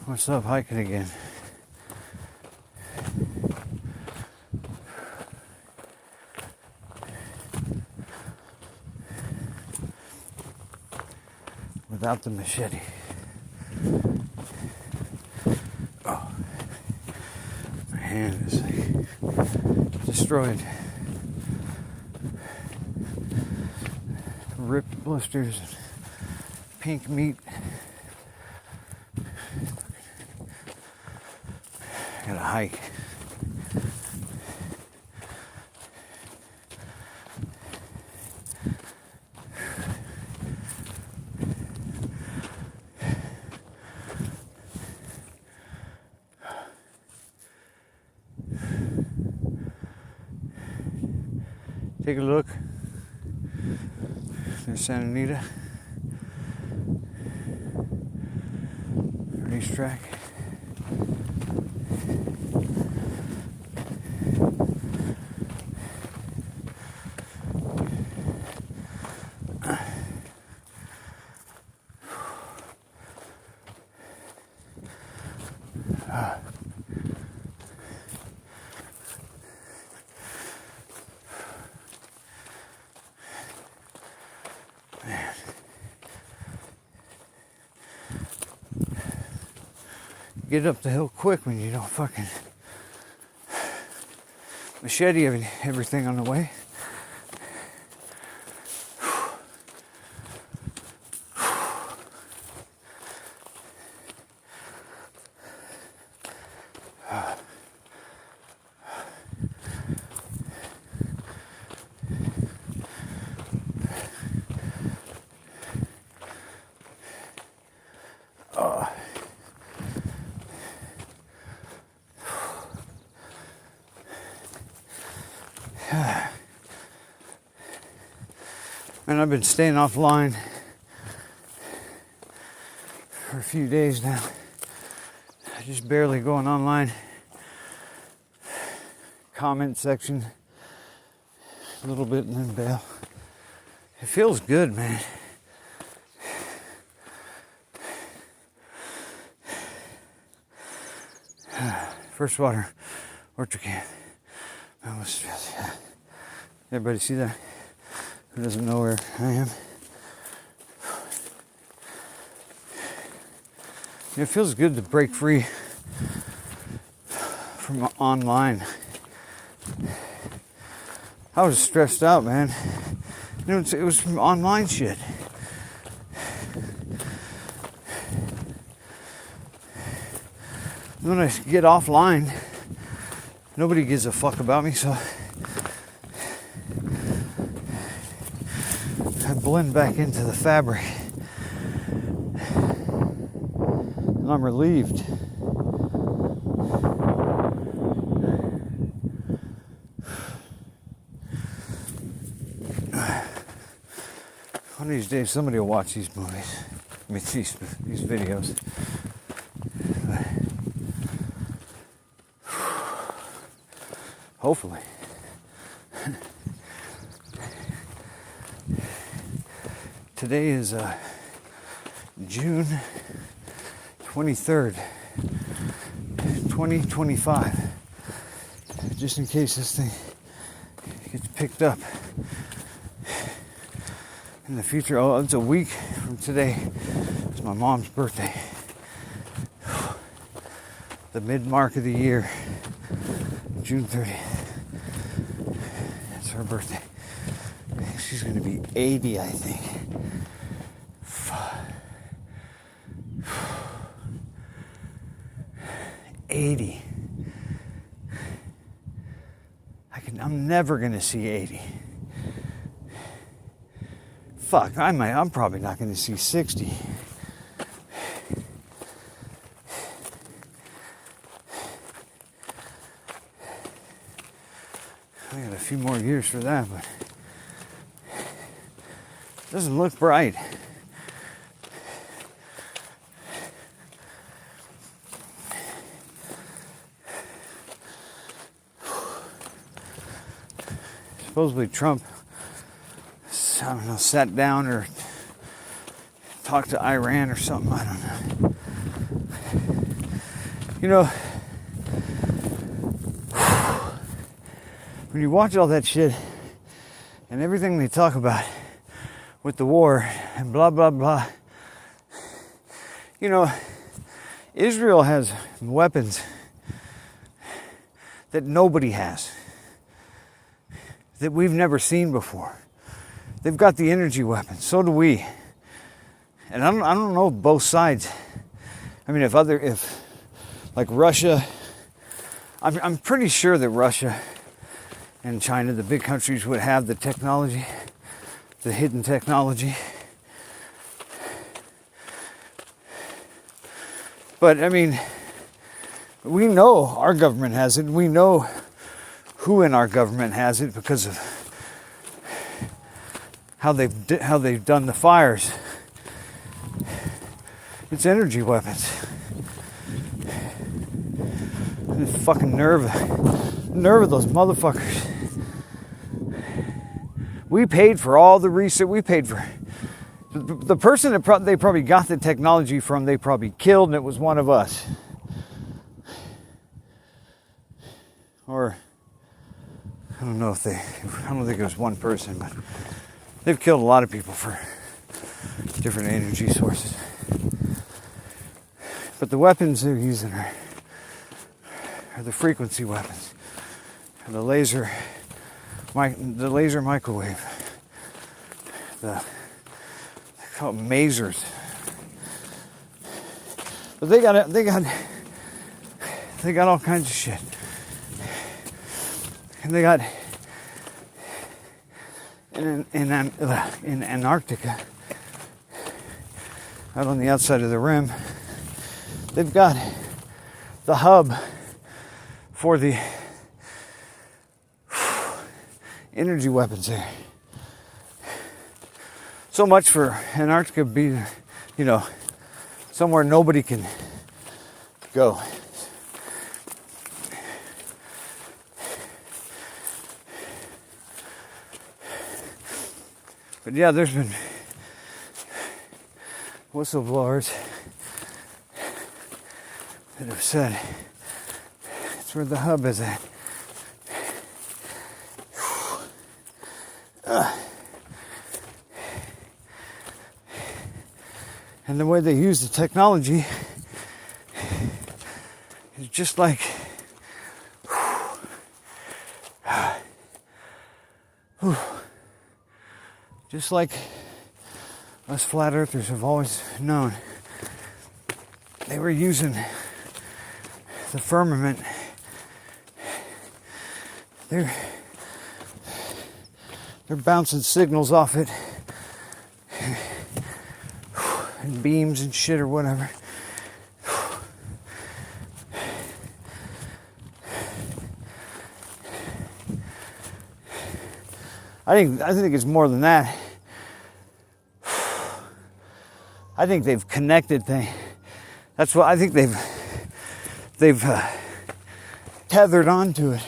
What's up hiking again? Without the machete. Oh, my hand is like destroyed. Ripped blisters, pink meat. Gotta hike. Take a look. There's Santa Anita racetrack. Get up the hill quick when you don't fucking machete everything on the way. And I've been staying offline for a few days now. Just barely going online. Comment section a little bit and then bail. It feels good, man. First water, Ortrican. Everybody see that? Who doesn't know where I am? It feels good to break free from online. I was stressed out, man. It was from online shit. When I get offline, nobody gives a fuck about me, so I blend back into the fabric. And I'm relieved. One of these days, somebody will watch these movies. I mean, these videos. Hopefully. Today is June 23rd, 2025. Just in case this thing gets picked up in the future. Oh, it's a week from today. It's my mom's birthday. The mid-mark of the year, June 30th. That's her birthday. She's going to be 80, I think. 80. I'm never gonna see 80. Fuck, I'm probably not gonna see 60. I got a few more years for that, but it doesn't look bright. Supposedly Trump, I don't know, sat down or talked to Iran or something, I don't know. You know, when you watch all that shit and everything they talk about with the war and blah, blah, blah, you know, Israel has weapons that nobody has, that we've never seen before. They've got the energy weapons. So do we. And I don't know both sides. I mean, if like Russia, I'm pretty sure that Russia and China, the big countries, would have the technology, the hidden technology. But I mean, we know our government has it. We know who in our government has it because of how they've done the fires. It's energy weapons. The fucking nerve of those motherfuckers. We paid for all the research. We paid for the person that they probably got the technology from. They probably killed, and it was one of us. Or I don't think it was one person, but they've killed a lot of people for different energy sources. But the weapons they're using are the frequency weapons, the laser microwave, they call it masers. But they got all kinds of shit. And they got in Antarctica, out on the outside of the rim, they've got the hub for the energy weapons there. So much for Antarctica being, somewhere nobody can go. But yeah, there's been whistleblowers that have said it's where the hub is at. And the way they use the technology is just like us flat earthers have always known. They were using the firmament. They're bouncing signals off it and beams and shit or whatever. I think it's more than that. I think they've connected things. That's what I think they've tethered onto it,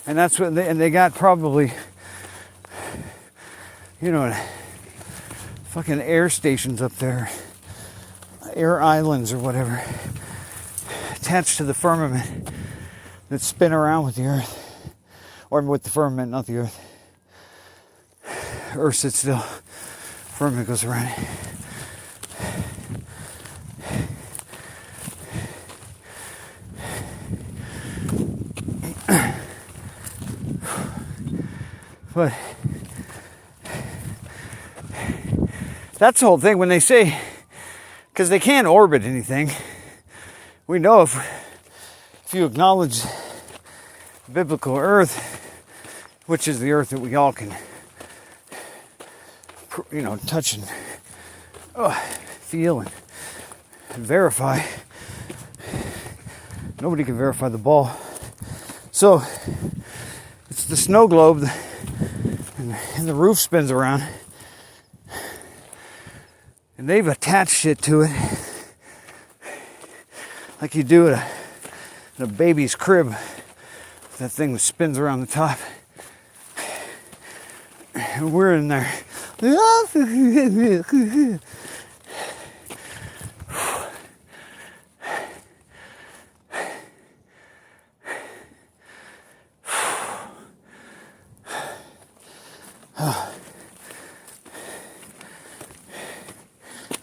and that's what they got probably, fucking air stations up there, air islands or whatever, attached to the firmament that spin around with the earth, or with the firmament, not the earth. Earth sits still, firmament goes around it. But that's the whole thing when they say, because they can't orbit anything. We know if you acknowledge biblical Earth, which is the Earth that we all can, touch and feel and verify. Nobody can verify the ball. So it's the snow globe, and the roof spins around, and they've attached shit to it like you do at a baby's crib. That thing that spins around the top, and we're in there.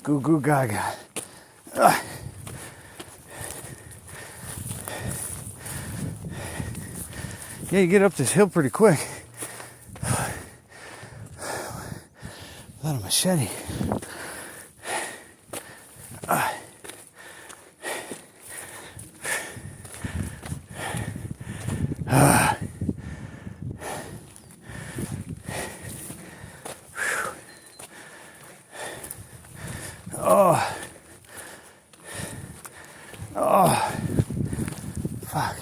Goo goo gaga. Yeah, you get up this hill pretty quick. Without a machete. Fuck.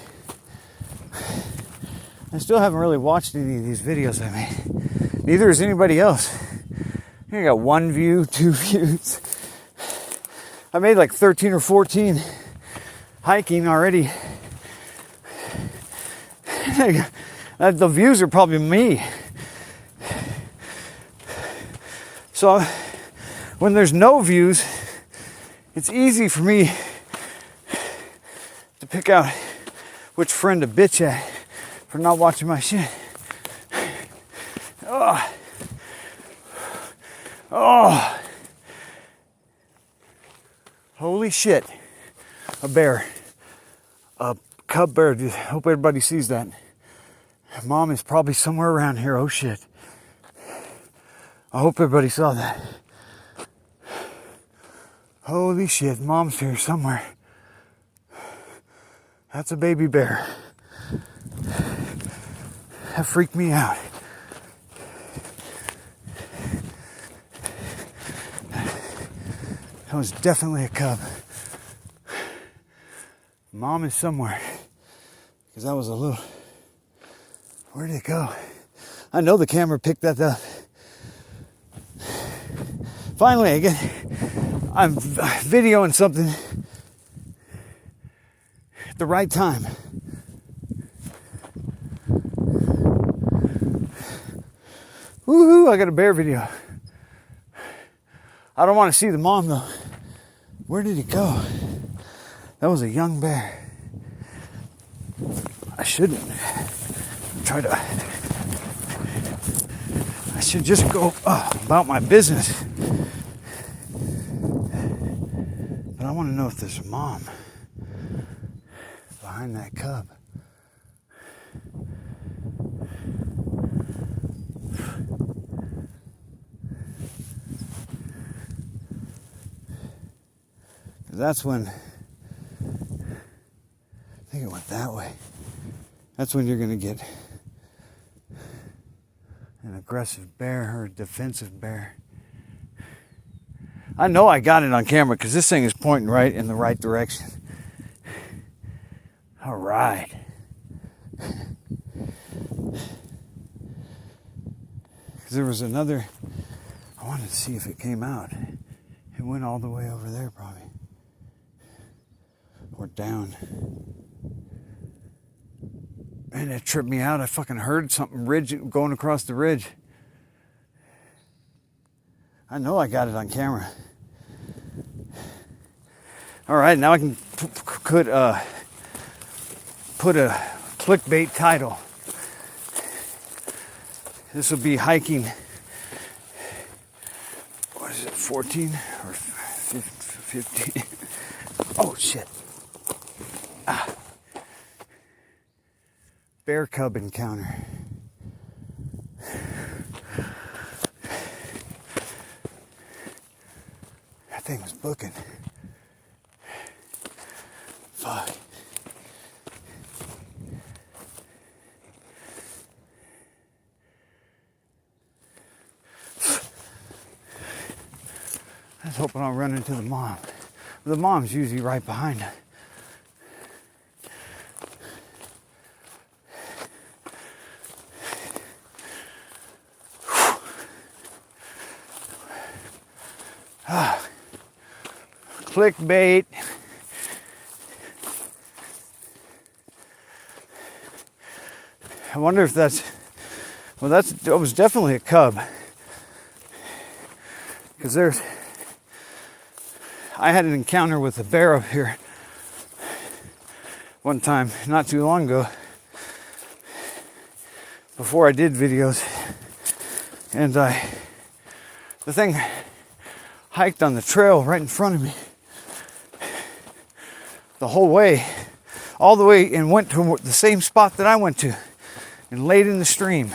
I still haven't really watched any of these videos I made. Neither has anybody else. I got 1 view, 2 views. I made like 13 or 14 hiking already. The views are probably me. So when there's no views, it's easy for me to pick out which friend to bitch at for not watching my shit. Oh. Oh. Holy shit. A bear. A cub bear. I hope everybody sees that. Mom is probably somewhere around here. Oh shit. I hope everybody saw that. Holy shit. Mom's here somewhere. That's a baby bear. That freaked me out. That was definitely a cub. Mom is somewhere. Because that was a little... Where did it go? I know the camera picked that up. Finally, I'm videoing something at the right time. Woohoo, I got a bear video. I don't want to see the mom though. Where did it go? That was a young bear. I shouldn't try to... I should just go about my business. But I want to know if there's a mom behind that cub. That's when, I think it went that way. That's when you're going to get an aggressive bear or a defensive bear. I know I got it on camera because this thing is pointing right in the right direction. All right. Because there was another, I wanted to see if it came out. It went all the way over there probably. Or down. And it tripped me out. I fucking heard something going across the ridge. I know I got it on camera. All right, now I can put a clickbait title. This will be hiking. What is it? 14 or 15? Oh shit. Bear cub encounter. That thing was booking. Fuck. I was hoping I'll run into the mom. The mom's usually right behind her. Clickbait. I wonder if that was definitely a cub. Because I had an encounter with a bear up here one time, not too long ago, before I did videos. And the thing hiked on the trail right in front of me the whole way, all the way, and went to the same spot that I went to and laid in the stream.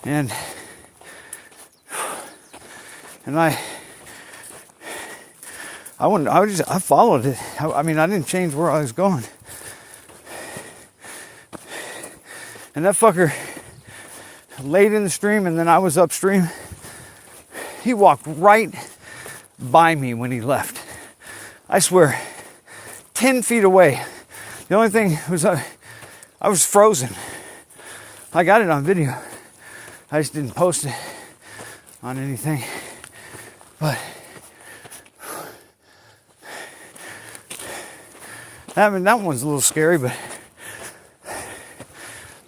And I followed it. I mean, I didn't change where I was going. And that fucker laid in the stream, and then I was upstream. He walked right by me when he left. I swear, 10 feet away. The only thing was I was frozen. I got it on video. I just didn't post it on anything. But that one's a little scary, but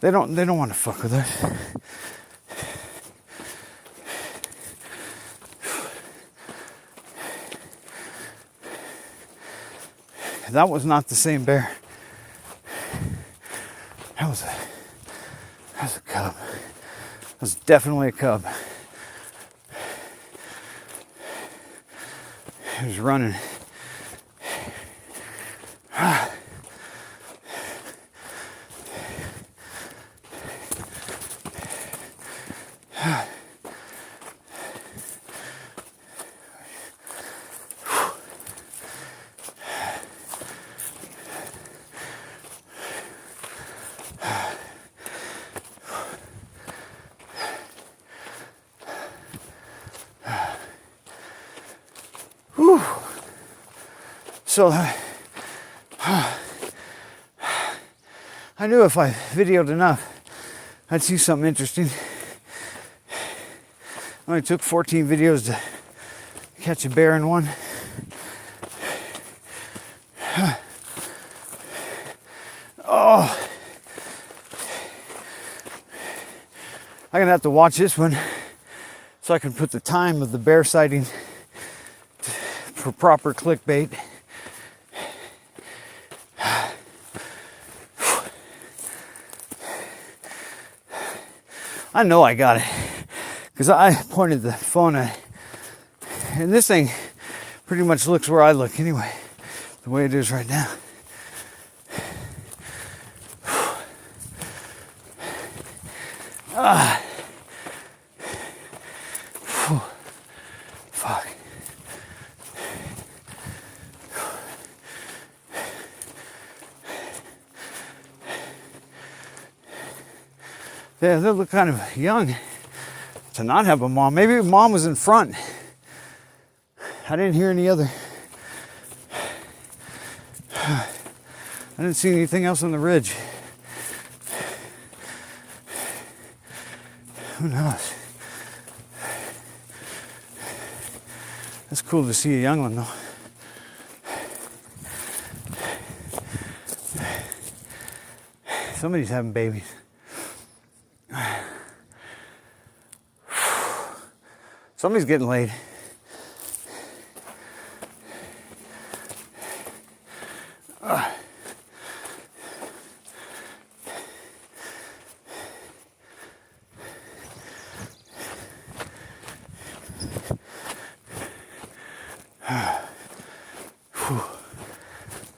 they don't want to fuck with us. That was not the same bear. That was a cub. That was definitely a cub. He was running. So I knew if I videoed enough, I'd see something interesting. I only took 14 videos to catch a bear in one. Oh, I'm gonna have to watch this one so I can put the time of the bear sighting for proper clickbait. I know I got it because I pointed the phone at, and this thing pretty much looks where I look anyway, the way it is right now. Fuck. Yeah, they look kind of young to not have a mom. Maybe mom was in front. I didn't hear any other. I didn't see anything else on the ridge. Who knows? It's cool to see a young one though. Somebody's having babies. Somebody's getting laid.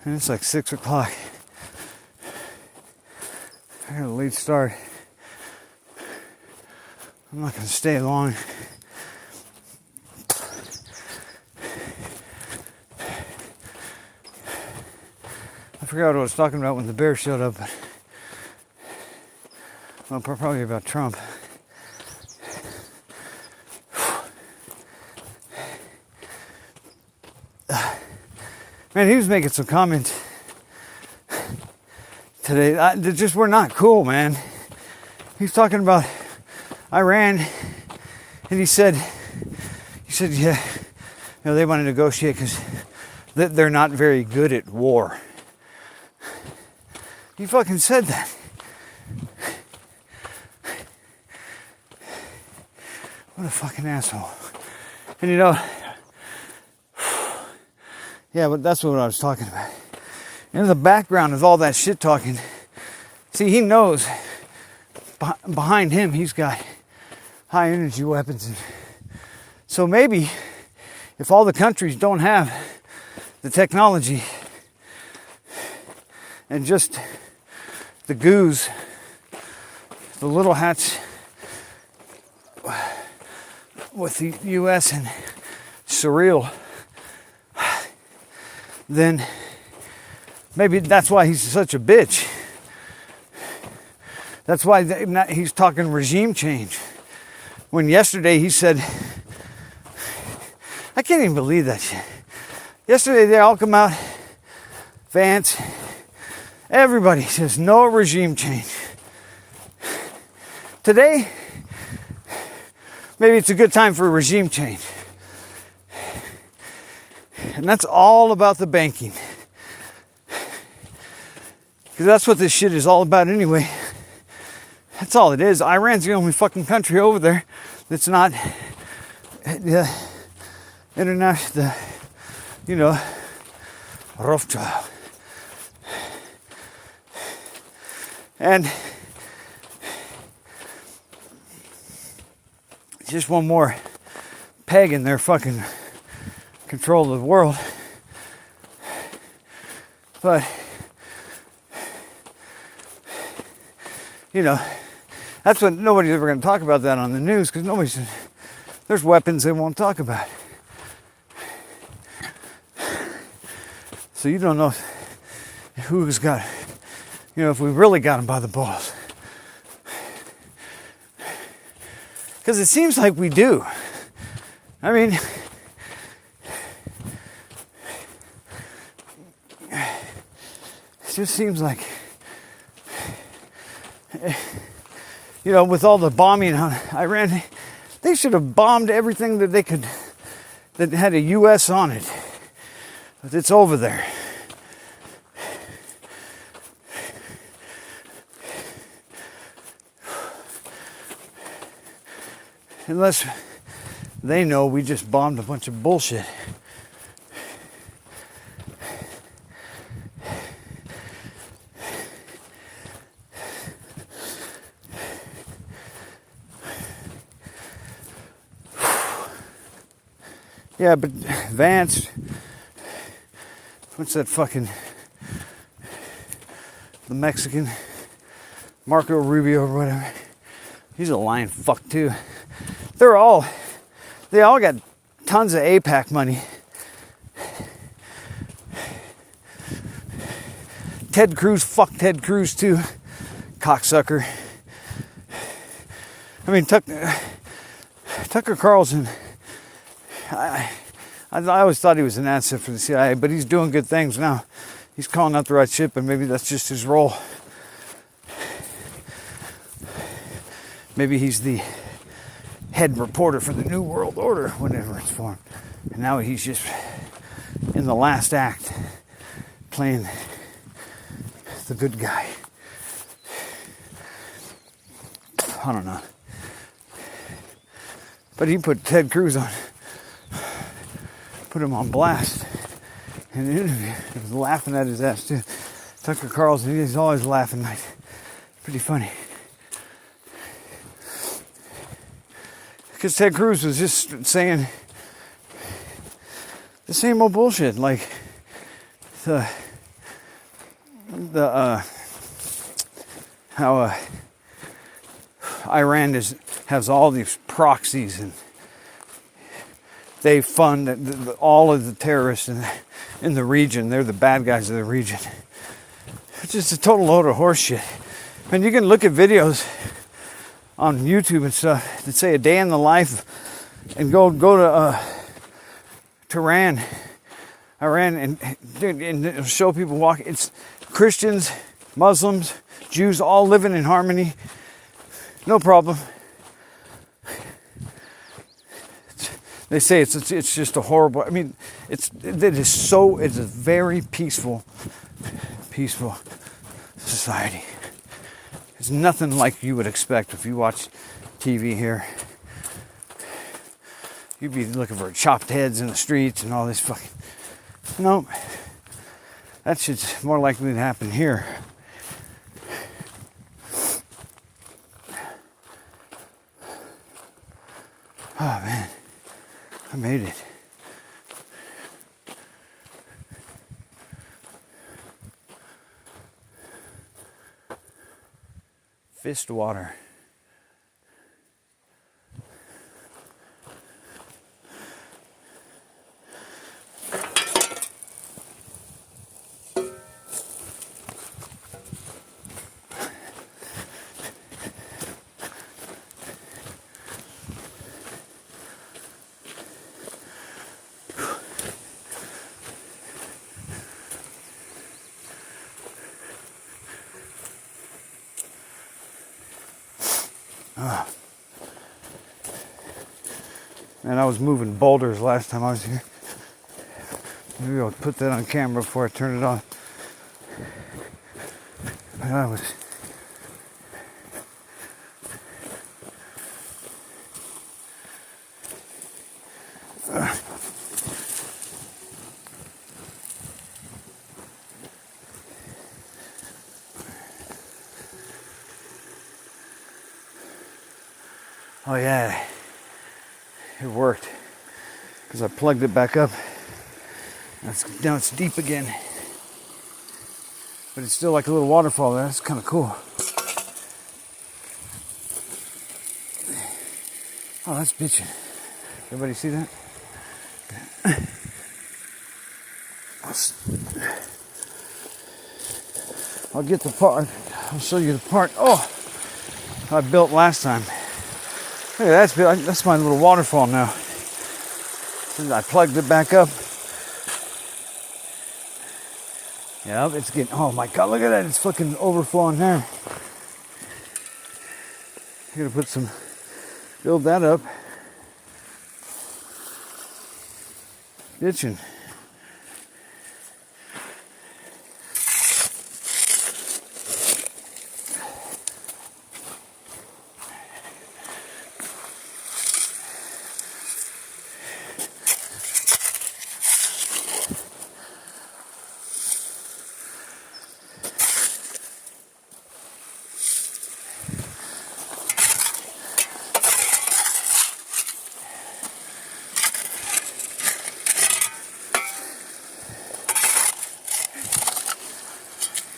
And it's like 6 o'clock. I got a late start. I'm not going to stay long. I forgot what I was talking about when the bear showed up. Well, probably about Trump. Man, he was making some comments today that just were not cool, man. He's talking about Iran, and he said, yeah, you know, they want to negotiate because they're not very good at war. He fucking said that. What a fucking asshole. And you know, yeah, but that's what I was talking about. In the background of all that shit talking, see, he knows behind him he's got high energy weapons. And so maybe if all the countries don't have the technology and just the goose, the little hats with the US and surreal, then maybe that's why he's such a bitch. That's why he's talking regime change. When yesterday he said, I can't even believe that shit. Yesterday they all come out, Vance, everybody says no regime change. Today, maybe it's a good time for a regime change. And that's all about the banking. Because that's what this shit is all about anyway. That's all it is. Iran's the only fucking country over there that's not the international, Rothschild. And just one more peg in their fucking control of the world. But, that's what nobody's ever going to talk about that on the news, because there's weapons they won't talk about. So you don't know who's got, if we really got them by the balls. Because it seems like we do. I mean, it just seems like, with all the bombing on Iran, they should have bombed everything that they could, that had a U.S. on it. But it's over there. Unless they know we just bombed a bunch of bullshit. Yeah, but Vance, what's that fucking, the Mexican, Marco Rubio or whatever, he's a lying fuck too. They all got tons of AIPAC money. Ted Cruz, fuck Ted Cruz too, cocksucker. I mean, Tucker Carlson, I always thought he was an asset for the CIA, but he's doing good things now. He's calling out the right shit, but maybe that's just his role. Maybe he's the head reporter for the New World Order, whenever it's formed. And now he's just in the last act, playing the good guy. I don't know. But he put Ted Cruz on, put him on blast in the interview. He was laughing at his ass too. Tucker Carlson, he's always laughing, like, pretty funny. Because Ted Cruz was just saying the same old bullshit, like how Iran has all these proxies and they fund all of the terrorists in the region. They're the bad guys of the region. It's just a total load of horse shit. And you can look at videos on YouTube and stuff that say a day in the life, and go to Tehran, Iran, and show people walking. It's Christians, Muslims, Jews all living in harmony, no problem. They say it's just a horrible. I mean, it's a very peaceful society. It's nothing like you would expect if you watch TV here. You'd be looking for chopped heads in the streets and all this fucking. No, that shit's more likely to happen here. Oh man, I made it. Fist water. Man, I was moving boulders last time I was here. Maybe I'll put that on camera before I turn it on. But I was... Oh yeah, it worked because I plugged it back up. Now it's deep again, but it's still like a little waterfall there. That's kind of cool. Oh, that's bitching. Everybody see that? I'll get the part. I'll show you the part. Oh, I built last time. Look at that, that's my little waterfall now. I plugged it back up. Yep, it's getting, oh my God, look at that, it's fucking overflowing there. I gotta put some, build that up. Ditching.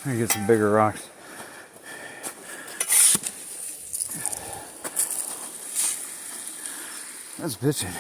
I get some bigger rocks. That's bitching.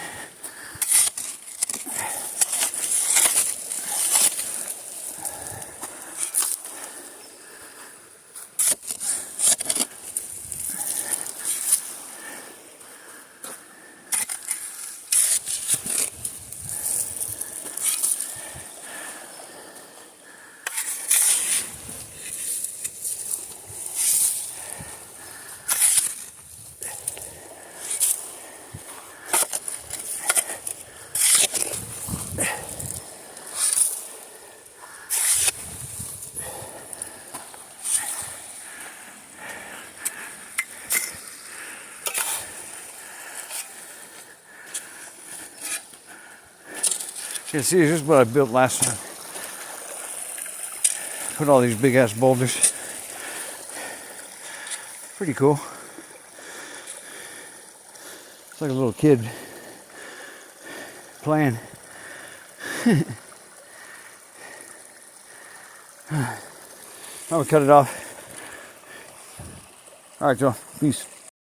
Yeah, see, here's what I built last time. Put all these big ass boulders. Pretty cool. It's like a little kid playing. I'm gonna cut it off. All right, Joe. Peace.